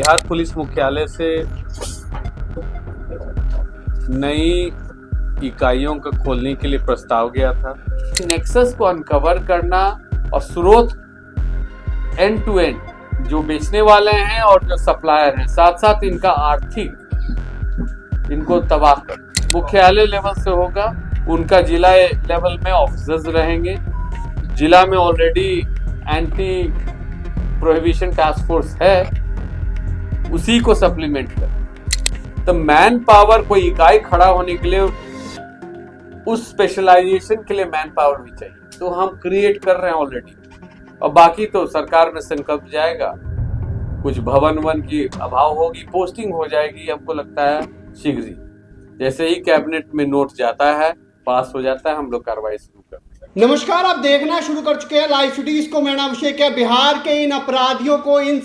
Bihar police मुख्यालय से नई इकाइयों को खोलने के लिए प्रस्ताव गया था। नेक्सस को अनकवर करना और स्रोत एंड टू एंड जो बेचने वाले हैं और जो सप्लायर हैं, साथ साथ इनका आर्थिक इनको तबाह कर मुख्यालय लेवल से होगा। उनका जिला लेवल में ऑफिसर्स रहेंगे। जिला में already anti prohibition task force है, उसी को सप्लीमेंट कर। तो मैन पावर, कोई इकाई खड़ा होने के लिए उस स्पेशलाइजेशन के लिए मैन पावर भी चाहिए, तो हम क्रिएट कर रहे हैं ऑलरेडी। और बाकी तो सरकार में संकल्प जाएगा, कुछ भवन वन की अभाव होगी, पोस्टिंग हो जाएगी, हमको लगता है शीघ्र ही। जैसे ही कैबिनेट में नोट जाता है, पास हो जाता है, हम लोग कार्रवाई शुरू करते हैं। नमस्कार, आप देखना शुरू कर चुके हैं लाइव सिटीज को। मेरा नाम अभिषेक है। बिहार के इन अपराधियों को, इन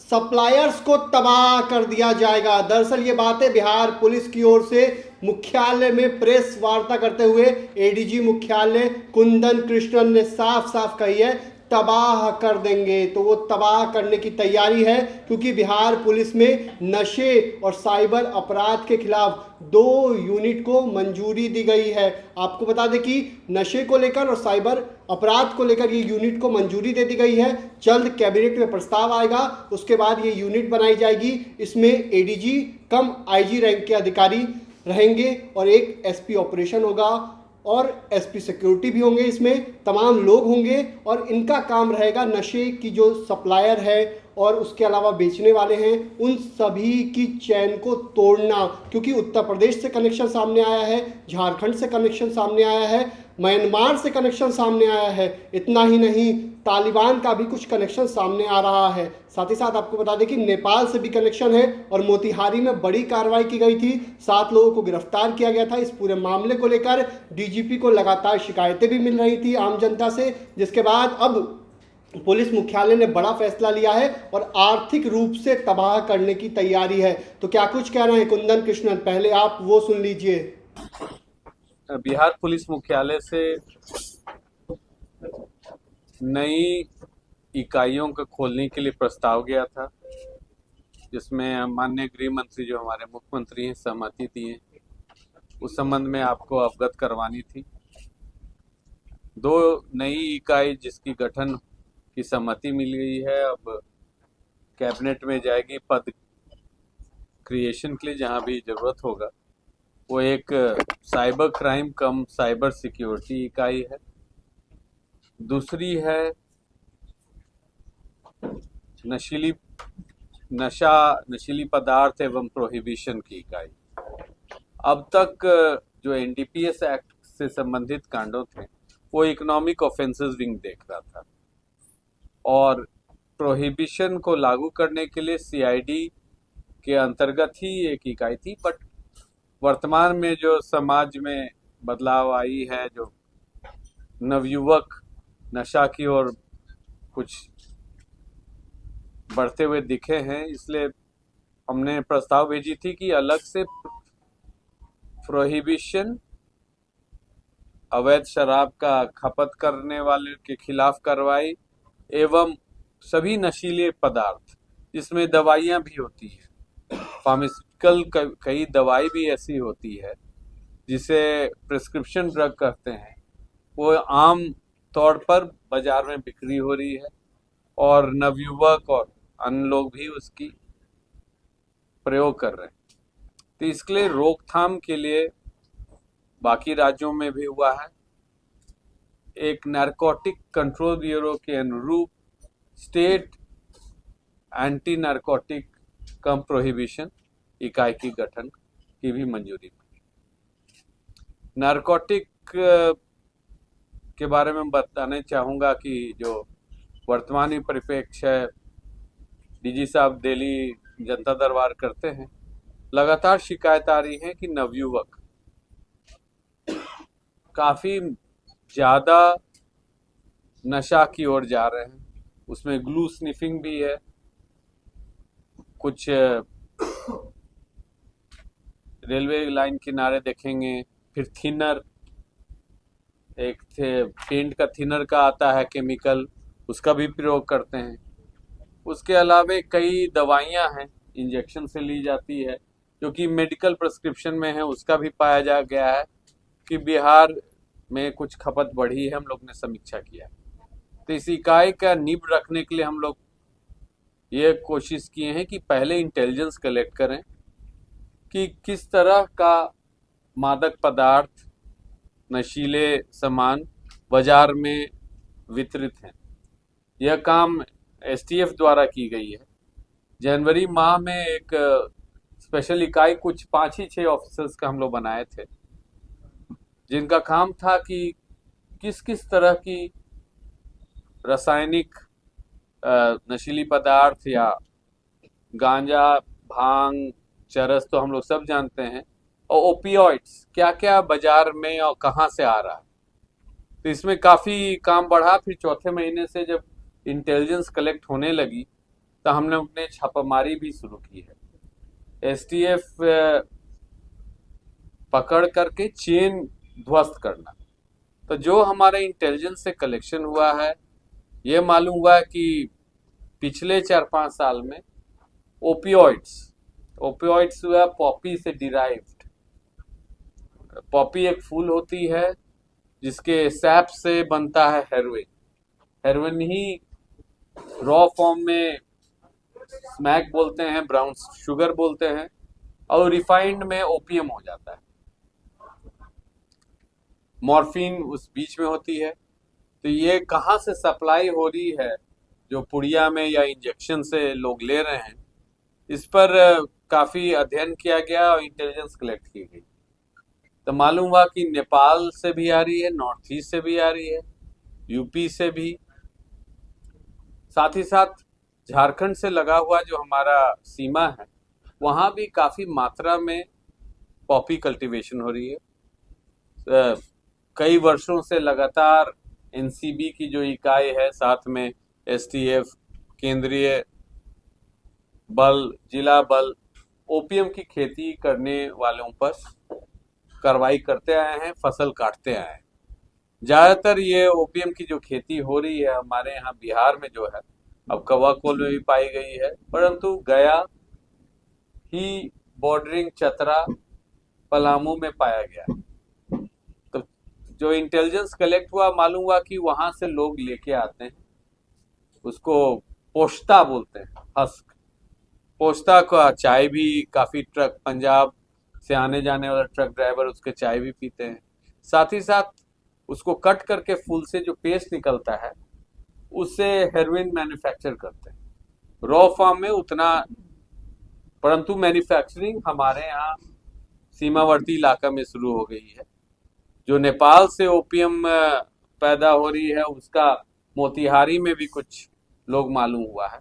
सप्लायर्स को तबाह कर दिया जाएगा। दरअसल ये बातें बिहार पुलिस की ओर से मुख्यालय में प्रेस वार्ता करते हुए एडीजी मुख्यालय कुंदन कृष्णन ने साफ साफ कही है, तबाह कर देंगे। तो वो तबाह करने की तैयारी है, क्योंकि बिहार पुलिस में नशे और साइबर अपराध के खिलाफ 2 यूनिट को मंजूरी दी गई है। आपको बता दें कि नशे को लेकर और साइबर अपराध को लेकर ये यूनिट को मंजूरी दे दी गई है। जल्द कैबिनेट में प्रस्ताव आएगा, उसके बाद ये यूनिट बनाई जाएगी। इसमें एडीजी कम आईजी रैंक के अधिकारी रहेंगे और एक एसपी ऑपरेशन होगा और एसपी सिक्योरिटी भी होंगे। इसमें तमाम लोग होंगे और इनका काम रहेगा नशे की जो सप्लायर है और उसके अलावा बेचने वाले हैं, उन सभी की चैन को तोड़ना। क्योंकि उत्तर प्रदेश से कनेक्शन सामने आया है, झारखंड से कनेक्शन सामने आया है, म्यांमार से कनेक्शन सामने आया है। इतना ही नहीं, तालिबान का भी कुछ कनेक्शन सामने आ रहा है। साथ ही साथ आपको बता दें कि नेपाल से भी कनेक्शन है और मोतिहारी में बड़ी कार्रवाई की गई थी। 7 लोगों को गिरफ्तार किया गया था। इस पूरे मामले को लेकर डीजीपी को लगातार शिकायतें भी मिल रही थी आम जनता से, जिसके बाद अब पुलिस मुख्यालय ने बड़ा फैसला लिया है और आर्थिक रूप से तबाह करने की तैयारी है। तो क्या कुछ कह रहे हैं कुंदन कृष्णन, पहले आप वो सुन लीजिए। बिहार पुलिस मुख्यालय से नई इकाइयों को खोलने के लिए प्रस्ताव गया था, जिसमें माननीय गृह मंत्री जो हमारे मुख्यमंत्री हैं सहमति दी है। उस संबंध में आपको अवगत करवानी थी। 2 नई इकाई जिसकी गठन की सहमति मिल गई है, अब कैबिनेट में जाएगी पद क्रिएशन के लिए जहां भी जरूरत होगा। वो एक साइबर क्राइम कम साइबर सिक्योरिटी इकाई है। दूसरी है नशीली पदार्थ एवं प्रोहिबिशन की इकाई। अब तक जो एनडीपीएस एक्ट से संबंधित कांडों थे, वो इकोनॉमिक ऑफेंसेस विंग देख रहा था और प्रोहिबिशन को लागू करने के लिए सीआईडी के अंतर्गत ही एक इकाई थी। बट वर्तमान में जो समाज में बदलाव आई है, जो नवयुवक नशा की ओर कुछ बढ़ते हुए दिखे हैं, इसलिए हमने प्रस्ताव भेजी थी कि अलग से प्रोहिबिशन, अवैध शराब का खपत करने वाले के खिलाफ कार्रवाई एवं सभी नशीले पदार्थ, जिसमें दवाइयाँ भी होती हैं, फार्मास्यूटिकल कई दवाई भी ऐसी होती है जिसे प्रिस्क्रिप्शन ड्रग कहते हैं, वो आम तौर पर बाजार में बिक्री हो रही है और नवयुवक और अन्य लोग भी उसकी प्रयोग कर रहे हैं। तो इसके लिए रोकथाम के लिए बाकी राज्यों में भी हुआ है। एक नारकोटिक कंट्रोल ब्यूरो के अनुरूप स्टेट एंटी नारकोटिक कम प्रोहिबिशन इकाई की गठन की भी मंजूरी मिली। नारकोटिक के बारे में बताना चाहूँगा कि जो वर्तमानी परिप्रेक्ष्य है, डीजी साहब दिल्ली जनता दरबार करते हैं, लगातार शिकायत आ रही है कि नवयुवक काफ़ी ज़्यादा नशा की ओर जा रहे हैं। उसमें ग्लू स्निफिंग भी है, कुछ रेलवे लाइन किनारे देखेंगे, फिर थिनर, एक पेंट का थिनर का आता है केमिकल, उसका भी प्रयोग करते हैं। उसके अलावा कई दवाइयां हैं इंजेक्शन से ली जाती है, जो कि मेडिकल प्रिस्क्रिप्शन में है, उसका भी पाया जा गया है कि बिहार में कुछ खपत बढ़ी है। हम लोग ने समीक्षा किया। तो इस इकाई का नींव रखने के लिए हम लोग ये कोशिश किए हैं कि पहले इंटेलिजेंस कलेक्ट करें कि किस तरह का मादक पदार्थ, नशीले सामान बाजार में वितरित हैं। यह काम एसटीएफ द्वारा की गई है। जनवरी माह में एक स्पेशल इकाई कुछ 5 ही 6 ऑफिसर्स का हम लोग बनाए थे, जिनका काम था कि किस किस तरह की रासायनिक नशीली पदार्थ या गांजा, भांग, चरस तो हम लोग सब जानते हैं, और ओपियोइड्स क्या क्या बाजार में और कहाँ से आ रहा है। तो इसमें काफ़ी काम बढ़ा। फिर चौथे महीने से जब इंटेलिजेंस कलेक्ट होने लगी तो हमने अपने छापामारी भी शुरू की है। एसटीएफ पकड़ करके चेन ध्वस्त करना। तो जो हमारे इंटेलिजेंस से कलेक्शन हुआ है, ये मालूम हुआ कि पिछले 4-5 साल में ओपियोइड्स हुआ पॉपी से डिराइव्ड। पॉपी एक फूल होती है जिसके सैप से बनता है हेरोइन। हेरोइन ही रॉ फॉर्म में स्मैक बोलते हैं, ब्राउन शुगर बोलते हैं, और रिफाइंड में ओपियम हो जाता है। मॉर्फिन उस बीच में होती है। तो ये कहाँ से सप्लाई हो रही है, जो पुड़िया में या इंजेक्शन से लोग ले रहे हैं, इस पर काफ़ी अध्ययन किया गया और इंटेलिजेंस कलेक्ट की गई। तो मालूम हुआ कि नेपाल से भी आ रही है, नॉर्थ ईस्ट से भी आ रही है, यूपी से भी, साथ ही साथ झारखंड से लगा हुआ जो हमारा सीमा है, वहाँ भी काफ़ी मात्रा में पॉपी कल्टीवेशन हो रही है। कई वर्षों से लगातार एनसीबी की जो इकाई है, साथ में एसटीएफ, केंद्रीय बल, जिला बल, ओपीएम की खेती करने वालों पर कार्रवाई करते आए हैं, फसल काटते आए हैं। ज़्यादातर ये ओपीएम की जो खेती हो रही है हमारे यहाँ बिहार में जो है, अब कवाकोल में भी पाई गई है, परंतु गया ही, बॉर्डरिंग चतरा, पलामू में पाया गया। तो जो इंटेलिजेंस कलेक्ट हुआ, मालूम हुआ कि वहाँ से लोग लेके आते हैं, उसको पोस्ता बोलते हैं, हस्क। पोस्ता का चाय भी काफ़ी ट्रक, पंजाब से आने जाने वाला ट्रक ड्राइवर उसके चाय भी पीते हैं। साथ ही साथ उसको कट करके फूल से जो पेस्ट निकलता है, उससे हेरोइन मैन्युफैक्चर करते हैं। रॉ फॉर्म में उतना, परंतु मैन्युफैक्चरिंग हमारे यहाँ सीमावर्ती इलाका में शुरू हो गई है। जो नेपाल से ओपीएम पैदा हो रही है, उसका मोतिहारी में भी कुछ लोग मालूम हुआ है।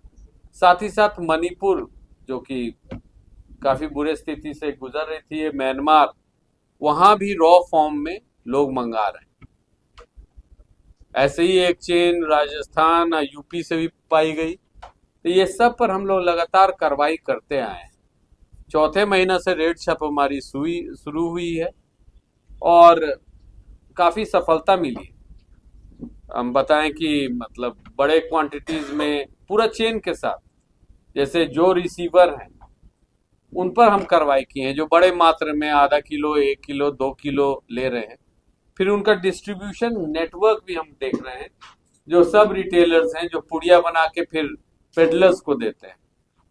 साथ ही साथ मणिपुर, जो कि काफ़ी बुरे स्थिति से गुजर रही थी, म्यांमार, वहाँ भी रॉ फॉर्म में लोग मंगा रहे हैं। ऐसे ही एक चेन राजस्थान, यूपी से भी पाई गई। तो ये सब पर हम लोग लगातार कार्रवाई करते आए हैं। चौथे महीना से रेड छापेमारी शुरू हुई है और काफ़ी सफलता मिली। हम बताएं कि मतलब बड़े क्वांटिटीज में पूरा चेन के साथ, जैसे जो रिसीवर हैं उन पर हम कार्रवाई किए हैं, जो बड़े मात्रा में आधा किलो, 1 किलो, 2 किलो ले रहे हैं। फिर उनका डिस्ट्रीब्यूशन नेटवर्क भी हम देख रहे हैं, जो सब रिटेलर्स हैं जो पुड़िया बना के फिर पेडलर्स को देते हैं,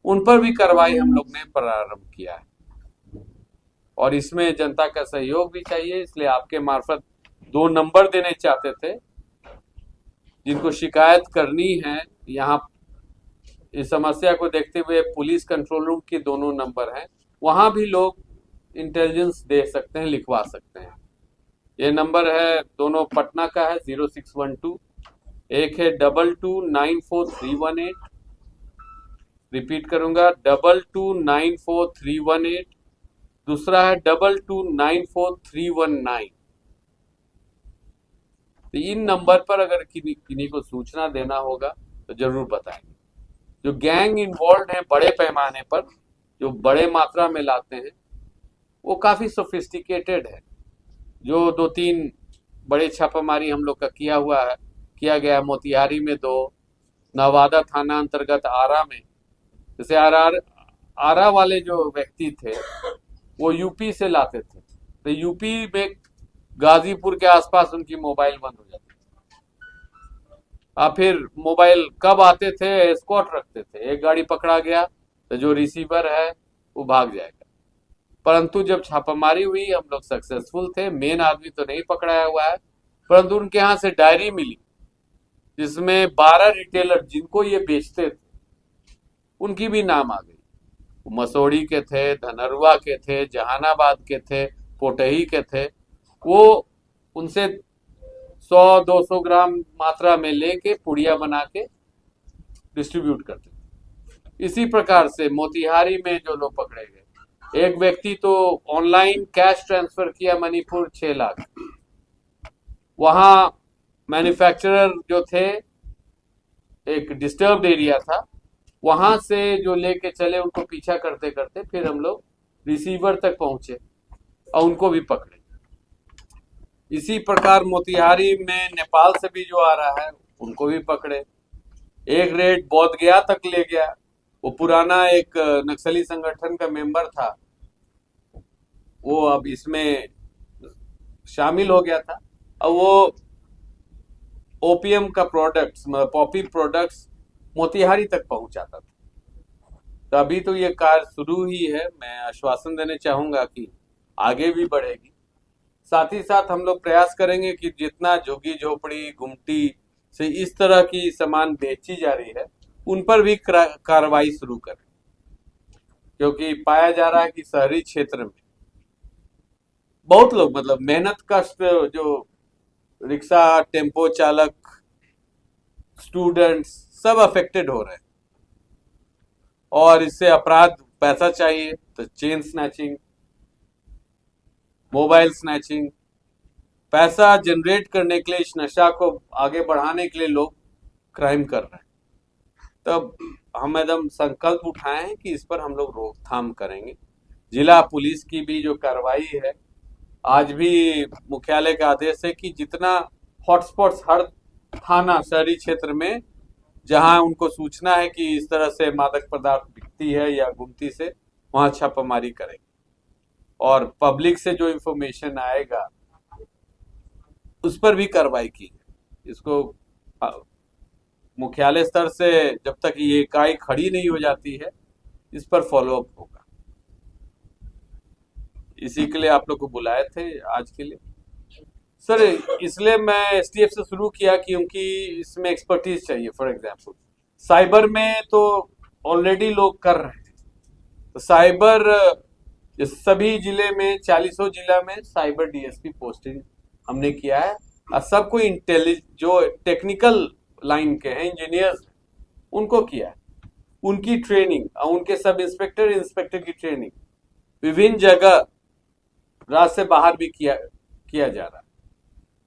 उन पर भी कार्रवाई हम लोग ने प्रारंभ किया है। और इसमें जनता का सहयोग भी चाहिए, इसलिए आपके मार्फत 2 नंबर देने चाहते थे। जिनको शिकायत करनी है, यहाँ इस समस्या को देखते हुए पुलिस कंट्रोल रूम के दोनों नंबर हैं, वहाँ भी लोग इंटेलिजेंस दे सकते हैं, लिखवा सकते हैं। ये नंबर है, दोनों पटना का है, 0612, एक है 2294 रिपीट करूंगा, 2294 दूसरा है 2294 तो इन नंबर पर अगर किन्हीं को सूचना देना होगा तो जरूर बताएंगे। जो गैंग इन्वॉल्व हैं बड़े पैमाने पर, जो बड़े मात्रा में लाते हैं, वो काफ़ी सोफिस्टिकेटेड है। जो 2-3 बड़े छापामारी हम लोग का किया गया है, मोतिहारी में 2, नवादा थाना अंतर्गत आरा में, जैसे आरा वाले जो व्यक्ति थे वो यूपी से लाते थे, तो यूपी में गाजीपुर के आसपास उनकी मोबाइल बंद हो जाती। फिर मोबाइल कब आते थे, एस्कॉर्ट रखते थे, एक गाड़ी पकड़ा गया तो जो रिसीवर है वो भाग जाएगा। परंतु जब छापामारी हुई हम लोग सक्सेसफुल थे, मेन आदमी तो नहीं पकड़ाया हुआ है, परंतु उनके यहाँ से डायरी मिली जिसमें 12 रिटेलर जिनको ये बेचते थे उनकी भी नाम आ गई। वो मसौड़ी के थे, धनरुआ के थे, जहानाबाद के थे, पोटही के थे। वो उनसे 100-200 ग्राम मात्रा में लेके पुड़िया बना के डिस्ट्रीब्यूट करते थे। इसी प्रकार से मोतिहारी में जो लोग पकड़े गए, एक व्यक्ति तो ऑनलाइन कैश ट्रांसफर किया मणिपुर 6 लाख। वहां मैन्युफैक्चरर जो थे, एक डिस्टर्ब्ड एरिया था, वहां से जो लेके चले उनको पीछा करते करते फिर हम लोग रिसीवर तक पहुंचे और उनको भी पकड़े। इसी प्रकार मोतिहारी में नेपाल से भी जो आ रहा है उनको भी पकड़े। एक रेड बोध गया तक ले गया, वो पुराना एक नक्सली संगठन का मेंबर था, वो अब इसमें शामिल हो गया था और वो ओपीएम का प्रोडक्ट्स, पॉपी प्रोडक्ट्स मोतिहारी तक पहुंचाता था। तो अभी तो ये कार्य शुरू ही है, मैं आश्वासन देने चाहूंगा कि आगे भी बढ़ेगी। साथ ही साथ हम लोग प्रयास करेंगे कि जितना झुग्गी झोपड़ी गुमटी से इस तरह की सामान बेची जा रही है उन पर भी कार्रवाई शुरू करें, क्योंकि पाया जा रहा है कि शहरी क्षेत्र में बहुत लोग मतलब मेहनत कष्ट, जो रिक्शा टेम्पो चालक स्टूडेंट्स सब अफेक्टेड हो रहे हैं और इससे अपराध पैसा चाहिए तो चेन स्नैचिंग, मोबाइल स्नैचिंग, पैसा जनरेट करने के लिए, इस नशा को आगे बढ़ाने के लिए लोग क्राइम कर रहे हैं। तब हम एकदम संकल्प उठाए हैं कि इस पर हम लोग रोकथाम करेंगे। जिला पुलिस की भी जो कार्रवाई है, आज भी मुख्यालय का आदेश है कि जितना हॉटस्पॉट्स हर थाना शहरी क्षेत्र में जहां उनको सूचना है कि इस तरह से मादक पदार्थ बिकती है या गुमती से, वहां छापामारी करेंगे और पब्लिक से जो इंफॉर्मेशन आएगा उस पर भी कार्रवाई की है। इसको मुख्यालय स्तर से जब तक ये इकाई खड़ी नहीं हो जाती है इस पर फॉलोअप होगा। इसी के लिए आप लोग को बुलाए थे आज के लिए सर। इसलिए मैं एसटीएफ से शुरू किया क्योंकि इसमें एक्सपर्टीज चाहिए। फॉर एग्जांपल साइबर में तो ऑलरेडी लोग कर रहे हैं, तो साइबर सभी जिले में 40 जिला में साइबर डीएसपी पोस्टिंग हमने किया है और सबको जो टेक्निकल लाइन के हैं, इंजीनियर्स, उनको किया है। उनकी ट्रेनिंग और उनके सब इंस्पेक्टर की ट्रेनिंग विभिन्न जगह राज्य से बाहर भी किया जा रहा है।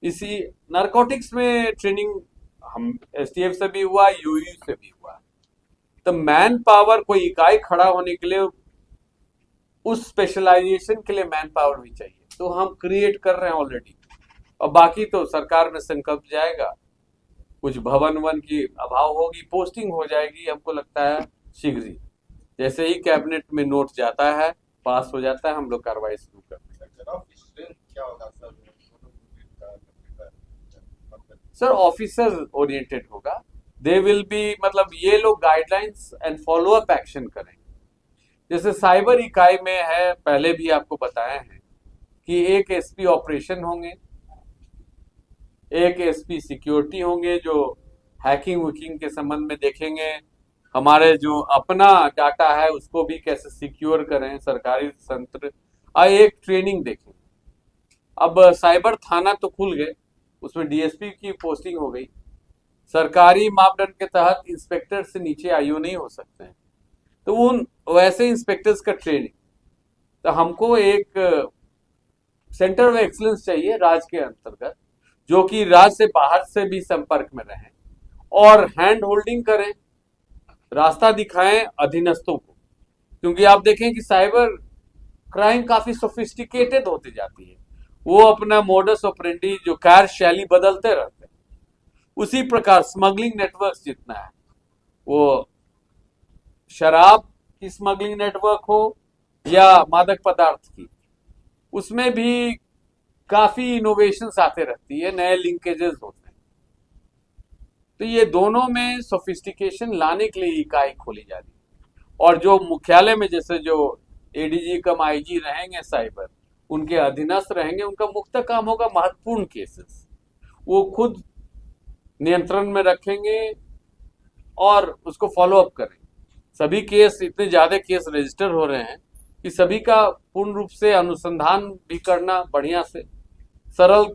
इसी नारकोटिक्स में ट्रेनिंग हम एसटीएफ से भी हुआ, यूयू से भी हुआ। तो मैन पावर, कोई इकाई खड़ा होने के लिए उस स्पेशलाइजेशन के लिए मैन पावर भी चाहिए, तो हम क्रिएट कर रहे हैं ऑलरेडी। और बाकी तो सरकार में संकल्प जाएगा, कुछ भवन वन की अभाव होगी, पोस्टिंग हो जाएगी, हमको लगता है शीघ्र ही। जैसे ही कैबिनेट में नोट जाता है, पास हो जाता है, हम लोग कार्रवाई शुरू करते हैं। सर ऑफिसर ओरिएंटेड होगा, दे विल बी, मतलब ये लोग गाइडलाइंस एंड फॉलोअप एक्शन करेंगे। जैसे साइबर इकाई में है, पहले भी आपको बताया है कि एक एसपी ऑपरेशन होंगे, एक एसपी सिक्योरिटी होंगे जो हैकिंग वैकिंग के संबंध में देखेंगे, हमारे जो अपना डाटा है उसको भी कैसे सिक्योर करें, सरकारी तंत्र, एक ट्रेनिंग देखेंगे। अब साइबर थाना तो खुल गए, उसमें डीएसपी की पोस्टिंग हो गई। सरकारी मापदंड के तहत इंस्पेक्टर से नीचे आईओ नहीं हो सकते हैं, तो उन वैसे इंस्पेक्टर्स का ट्रेनिंग। तो हमको एक सेंटर ऑफ एक्सीलेंस चाहिए राज्य के अंतर्गत, जो कि राज्य से बाहर से भी संपर्क में रहें और हैंड होल्डिंग करें, रास्ता दिखाएं अधीनस्थों को। क्योंकि आप देखें कि साइबर क्राइम काफी सोफिस्टिकेटेड होती जाती है, वो अपना मोडस ऑपरेंडी, जो कार्यशैली बदलते रहते हैं। उसी प्रकार स्मगलिंग नेटवर्क जितना है, वो शराब की स्मगलिंग नेटवर्क हो या मादक पदार्थ की, उसमें भी काफी इनोवेशंस आते रहती है, नए लिंकेजेस होते हैं। तो ये दोनों में सोफिस्टिकेशन लाने के लिए इकाई खोली जा रही है। और जो मुख्यालय में जैसे जो एडीजी कम आईजी रहेंगे साइबर, उनके अधीनस्थ रहेंगे, उनका मुख्य काम होगा महत्वपूर्ण केसेस, वो खुद नियंत्रण में रखेंगे और उसको फॉलो अप करेंगे। सभी केस, इतने ज्यादा केस रजिस्टर हो रहे हैं कि सभी का पूर्ण रूप से अनुसंधान भी करना बढ़िया से सरल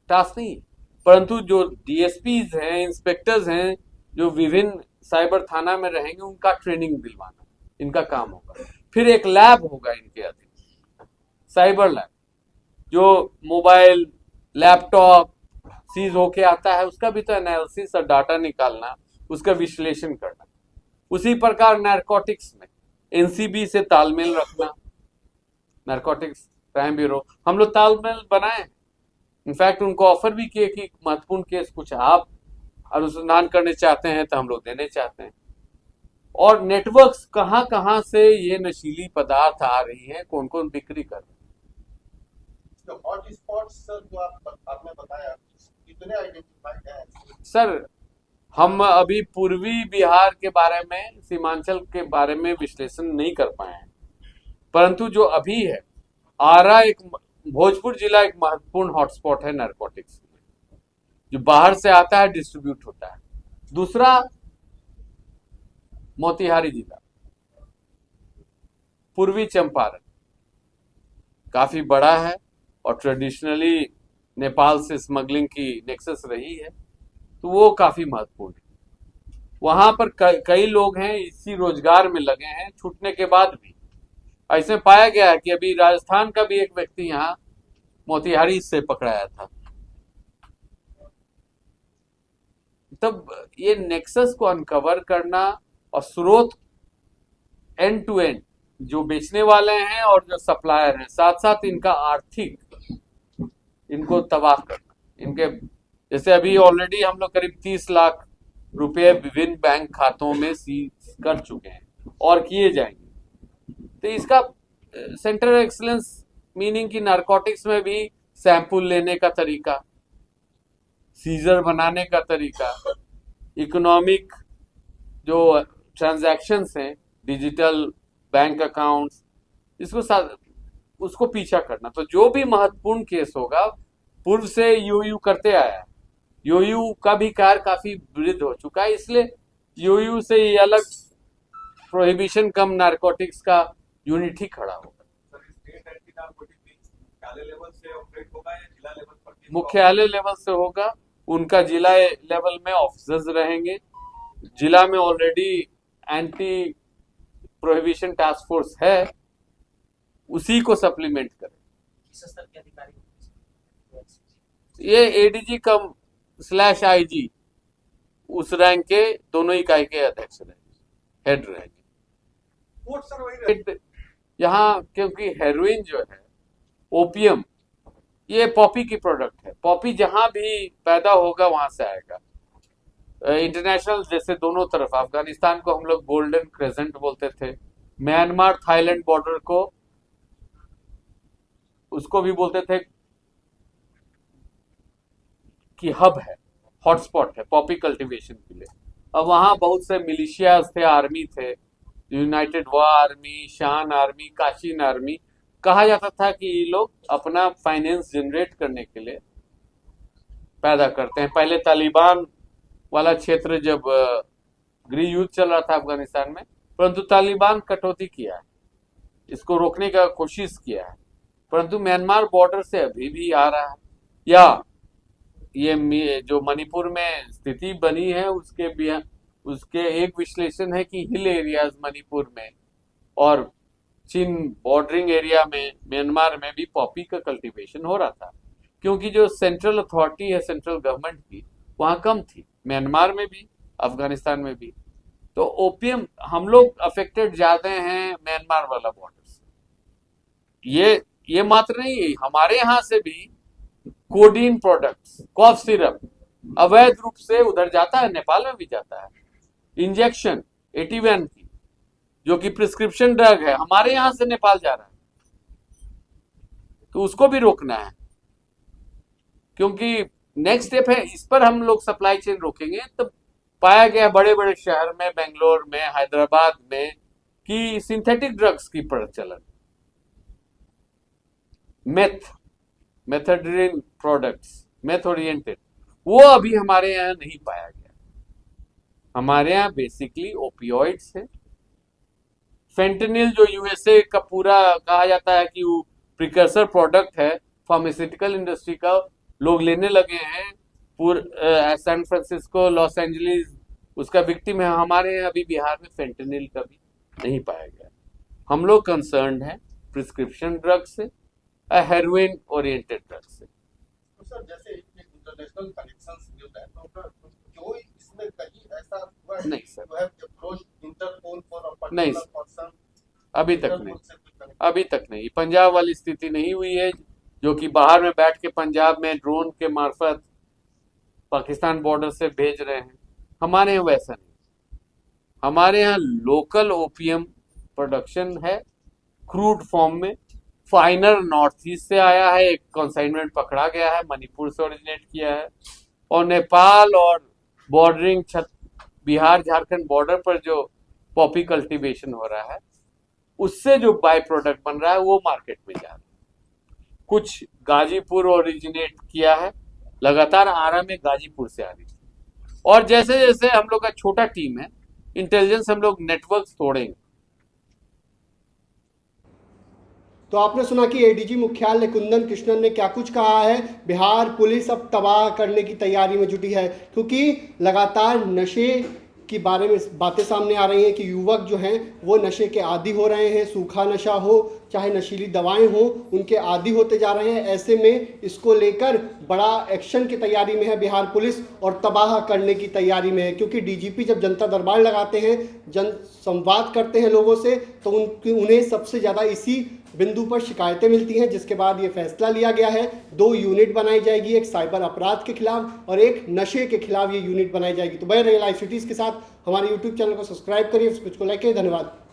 टास्क नहीं है। परंतु जो डीएसपीज हैं, इंस्पेक्टर्स हैं, जो विभिन्न साइबर थाना में रहेंगे, उनका ट्रेनिंग दिलवाना इनका काम होगा। फिर एक लैब होगा इनके अधीन, साइबर लैब, जो मोबाइल लैपटॉप सीज होके आता है उसका भी तो एनालिसिस और डाटा निकालना, उसका विश्लेषण करना। उसी प्रकार नारकोटिक्स में एनसीबी से तालमेल रखना, नारकोटिक्स क्राइम ब्यूरो, हम लोग तालमेल बनाए। इनफैक्ट उनको ऑफर भी किए कि महत्वपूर्ण केस कुछ आप अनुसंधान करने चाहते हैं तो हम लोग देने चाहते हैं। और नेटवर्क्स कहां कहां से ये नशीली पदार्थ आ रही है, कौन कौन बिक्री कर रहे हैं। तो हॉट स्पॉट्स सर जो आपने बताया, कितने आइडेंटिफाइड हैं? सर, हम अभी पूर्वी बिहार के बारे में, सीमांचल के बारे में विश्लेषण नहीं कर पाए हैं, परंतु जो अभी है, आरा एक, भोजपुर जिला एक महत्वपूर्ण हॉटस्पॉट है नारकोटिक्स, जो बाहर से आता है, डिस्ट्रीब्यूट होता है। दूसरा मोतिहारी जिला, पूर्वी चंपारण काफी बड़ा है और ट्रेडिशनली नेपाल से स्मगलिंग की नेक्सस रही है, तो वो काफी महत्वपूर्ण है। वहां पर कई लोग हैं इसी रोजगार में लगे हैं, छूटने के बाद भी। ऐसे पाया गया है कि अभी राजस्थान का भी एक व्यक्ति यहाँ मोतिहारी से पकड़ाया था। तब ये नेक्सस को अनकवर करना और स्रोत एंड टू एंड, जो बेचने वाले हैं और जो सप्लायर हैं, साथ साथ इनका आर्थिक, इनको तबाह करना। इनके जैसे अभी ऑलरेडी हम लोग करीब 30 लाख रुपए विभिन्न बैंक खातों में सीज कर चुके हैं और किए जाएंगे। तो इसका सेंटर एक्सीलेंस, मीनिंग कि नारकोटिक्स में भी सैंपल लेने का तरीका, सीजर बनाने का तरीका, इकोनॉमिक जो ट्रांजैक्शंस हैं, डिजिटल बैंक अकाउंट्स, उसको पीछा करना। तो जो भी महत्वपूर्ण केस होगा, पूर्व से यूयू करते आया, यूयू का भी कार्य काफी वृद्ध हो चुका है, इसलिए यूयू से ये अलग प्रोहिबिशन कम नारकोटिक्स का यूनिट ही खड़ा होगा। मुख्यालय लेवल से होगा, उनका जिला लेवल में ऑफिसर्स रहेंगे। जिला में already anti prohibition task force है, उसी को सप्लीमेंट करें। ये एडीजी कम / आईजी उस रैंक के दोनों इकाई के अध्यक्ष रहेंगे, हेड रहेंगे। यहाँ क्योंकि हेरोइन जो है, ओपियम, ये पॉपी की प्रोडक्ट है। पॉपी जहां भी पैदा होगा वहां से आएगा। इंटरनेशनल जैसे दोनों तरफ, अफगानिस्तान को हम लोग गोल्डन क्रेसेंट बोलते थे, म्यांमार थाईलैंड बॉर्डर को, उसको भी बोलते थे कि हब है, हॉटस्पॉट है पॉपी कल्टीवेशन के लिए। अब वहां बहुत से मिलिशियाज थे, आर्मी थे, यूनाइटेड वा आर्मी, शान आर्मी, काशीन आर्मी। कहा जाता था कि ये लोग अपना फाइनेंस जनरेट करने के लिए पैदा करते हैं। पहले तालिबान वाला क्षेत्र जब गृह युद्ध चल रहा था अफगानिस्तान में, परंतु तालिबान कटौती किया है, इसको रोकने का कोशिश किया है, परंतु म्यांमार बॉर्डर से अभी भी आ रहा है। या ये जो मणिपुर में स्थिति बनी है, उसके एक विश्लेषण है कि हिल एरियाज मणिपुर में और चीन बॉर्डरिंग एरिया में, म्यांमार में भी पॉपी का कल्टीवेशन हो रहा था, क्योंकि जो सेंट्रल अथॉरिटी है, सेंट्रल गवर्नमेंट की, वहां कम थी, म्यांमार में भी, अफगानिस्तान में भी। तो ओपियम हम लोग अफेक्टेड ज्यादा हैं म्यांमार वाला बॉर्डर से। ये मात्र नहीं, हमारे यहाँ से भी कोडीन प्रोडक्ट्स, कॉफ सिरप अवैध रूप से उधर जाता है, नेपाल में भी जाता है। इंजेक्शन 81 की जो कि प्रिस्क्रिप्शन ड्रग है, हमारे यहां से नेपाल जा रहा है, तो उसको भी रोकना है, क्योंकि नेक्स्ट स्टेप है, इस पर हम लोग सप्लाई चेन रोकेंगे। तो पाया गया बड़े बड़े शहर में, बेंगलोर में, हैदराबाद में, कि सिंथेटिक ड्रग्स की प्रचलन, मेथेड्रिन प्रोडक्ट्स, मेथ ओरिएंटेड, वो अभी हमारे यहाँ नहीं पाया गया। हमारे यहाँ बेसिकली ओपियोइड्स है। फेंटेनिल जो यूएसए का पूरा कहा जाता है कि वो प्रिकर्सर प्रोडक्ट है फार्मास्यूटिकल इंडस्ट्री का, लोग लेने लगे हैं। सैन फ्रांसिस्को, लॉस एंजलिस उसका विक्टिम है। हमारे यहाँ अभी बिहार में फेंटेनिल का भी नहीं पाया गया। हम लोग कंसर्न है प्रिस्क्रिप्शन ड्रग से, हेरोइन ओरिएंटेड ड्रग से। तो सर जैसे इंटरनेशनल कनेक्शंस जो है, तो जो इसमें कहीं ऐसा हुआ है नहीं sir, you have approached Interpol for a नहीं particular person? अभी तक Interpol नहीं, से कुछ connect- अभी तक नहीं। पंजाब वाली स्थिति नहीं हुई है, जो कि बाहर में बैठ के पंजाब में ड्रोन के मार्फत पाकिस्तान बॉर्डर से भेज रहे हैं। हमारे यहाँ वैसा नहीं। हमारे यहाँ लोकल ओपीएम प्रोडक्शन है क्रूड फॉर्म में। फाइनर नॉर्थ ईस्ट से आया है, एक कंसाइनमेंट पकड़ा गया है, मणिपुर से ओरिजिनेट किया है, और नेपाल और बॉर्डरिंग बिहार झारखंड बॉर्डर पर जो पॉपी कल्टीवेशन हो रहा है, उससे जो बाय प्रोडक्ट बन रहा है वो मार्केट में जा रहा है। कुछ गाजीपुर ओरिजिनेट किया है, लगातार आरा में गाजीपुर से आ रही है। और जैसे जैसे हम लोग का छोटा टीम है, इंटेलिजेंस हम लोग नेटवर्क तोड़ेंगे। तो आपने सुना कि एडीजी मुख्यालय कुंदन कृष्णन ने क्या कुछ कहा है। बिहार पुलिस अब तबाह करने की तैयारी में जुटी है, क्योंकि लगातार नशे की बारे में बातें सामने आ रही हैं कि युवक जो हैं वो नशे के आदी हो रहे हैं। सूखा नशा हो चाहे नशीली दवाएं हो, उनके आदी होते जा रहे हैं। ऐसे में इसको लेकर बड़ा एक्शन की तैयारी में है बिहार पुलिस, और तबाह करने की तैयारी में है, क्योंकि डीजीपी जब जनता दरबार लगाते हैं, जन संवाद करते हैं लोगों से, तो उन्हें सबसे ज़्यादा इसी बिंदु पर शिकायतें मिलती हैं, जिसके बाद ये फैसला लिया गया है 2 यूनिट बनाई जाएगी, एक साइबर अपराध के खिलाफ और एक नशे के खिलाफ ये यूनिट बनाई जाएगी। तो बने रहिए लाइव सिटीज़ के साथ। हमारे यूट्यूब चैनल को सब्सक्राइब करिए, उस पेज को लाइक करिए। धन्यवाद।